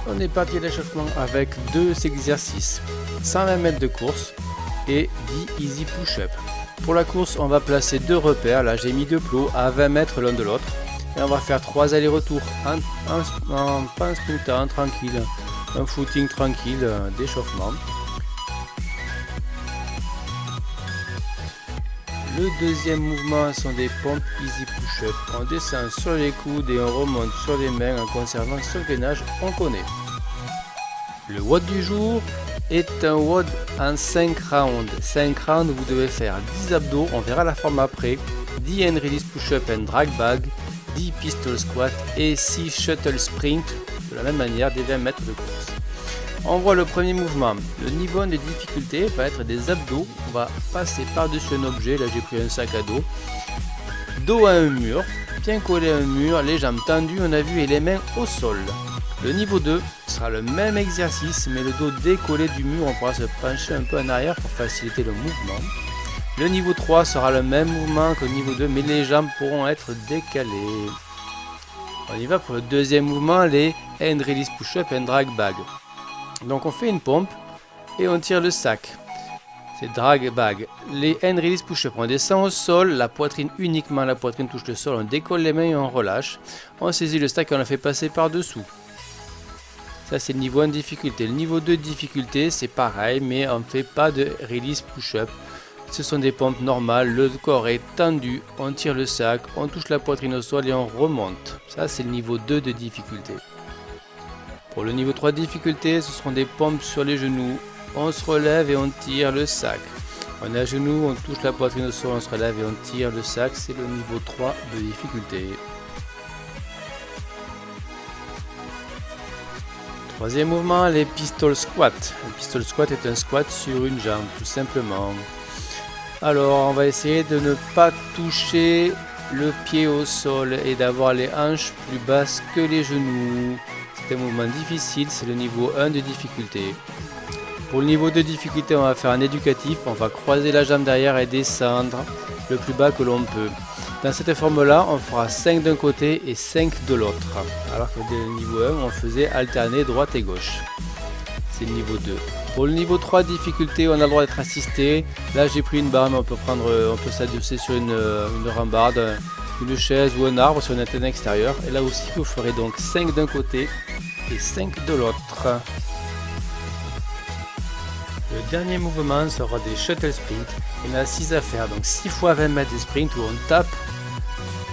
On est parti à l'échauffement avec 2 exercices, 120 mètres de course et 10 easy push-up. Pour la course, on va placer 2 repères, là j'ai mis 2 plots à 20 mètres l'un de l'autre. Et on va faire 3 allers-retours en sprintant tranquille, un footing tranquille d'échauffement. Le deuxième mouvement sont des pompes easy push-up. On descend sur les coudes et on remonte sur les mains en conservant ce gainage, on connaît. Le WOD du jour est un WOD en 5 rounds. 5 rounds, vous devez faire 10 abdos, on verra la forme après, 10 hand release push-up and drag bag, 10 pistol squat et 6 shuttle sprint, de la même manière des 20 mètres de course. On voit le premier mouvement. Le niveau de difficulté va être des abdos. On va passer par-dessus un objet. Là, j'ai pris un sac à dos à un mur, bien collé à un mur, les jambes tendues, on a vu, et les mains au sol. Le niveau 2 sera le même exercice, mais le dos décollé du mur. On pourra se pencher un peu en arrière pour faciliter le mouvement. Le niveau 3 sera le même mouvement que le niveau 2, mais les jambes pourront être décalées. On y va pour le deuxième mouvement, les hand release push-up and drag bag. Donc on fait une pompe et on tire le sac. C'est drag bag. Les hand release push-up, on descend au sol, la poitrine uniquement, la poitrine touche le sol, on décolle les mains et on relâche. On saisit le sac et on le fait passer par dessous. Ça c'est le niveau 1 de difficulté. Le niveau 2 de difficulté c'est pareil, mais on ne fait pas de release push-up. Ce sont des pompes normales, le corps est tendu, on tire le sac, on touche la poitrine au sol et on remonte. Ça c'est le niveau 2 de difficulté. Pour le niveau 3 de difficulté, ce seront des pompes sur les genoux. On se relève et on tire le sac. On est à genoux, on touche la poitrine au sol, on se relève et on tire le sac. C'est le niveau 3 de difficulté. Troisième mouvement, les pistol squats. Le pistol squat est un squat sur une jambe, tout simplement. Alors, on va essayer de ne pas toucher le pied au sol et d'avoir les hanches plus basses que les genoux. C'est un mouvement difficile, c'est le niveau 1 de difficulté. Pour le niveau 2 de difficulté, on va faire un éducatif, on va croiser la jambe derrière et descendre le plus bas que l'on peut. Dans cette forme-là, on fera 5 d'un côté et 5 de l'autre. Alors que le niveau 1, on faisait alterner droite et gauche. C'est le niveau 2. Pour le niveau 3 de difficulté, on a le droit d'être assisté. Là, j'ai pris une barre, mais on peut s'adosser sur une rambarde, une chaise ou un arbre sur une antenne extérieure. Et là aussi, vous ferez donc 5 d'un côté et 5 de l'autre. Le dernier mouvement sera des shuttle sprint. Il y en a 6 à faire, donc 6 fois 20 mètres de sprint où on tape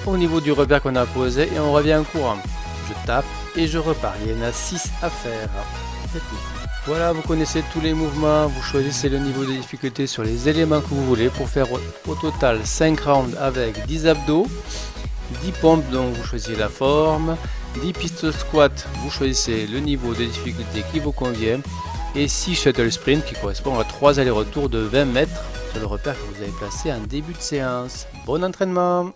au niveau du repère qu'on a posé et on revient en courant. Je tape et je repars. Il y en a 6 à faire. C'est tout. Voilà, vous connaissez tous les mouvements, vous choisissez le niveau de difficulté sur les éléments que vous voulez pour faire au total 5 rounds avec 10 abdos, 10 pompes dont vous choisissez la forme, 10 pistol squats, vous choisissez le niveau de difficulté qui vous convient et 6 shuttle sprint qui correspondent à 3 allers-retours de 20 mètres sur le repère que vous avez placé en début de séance. Bon entraînement!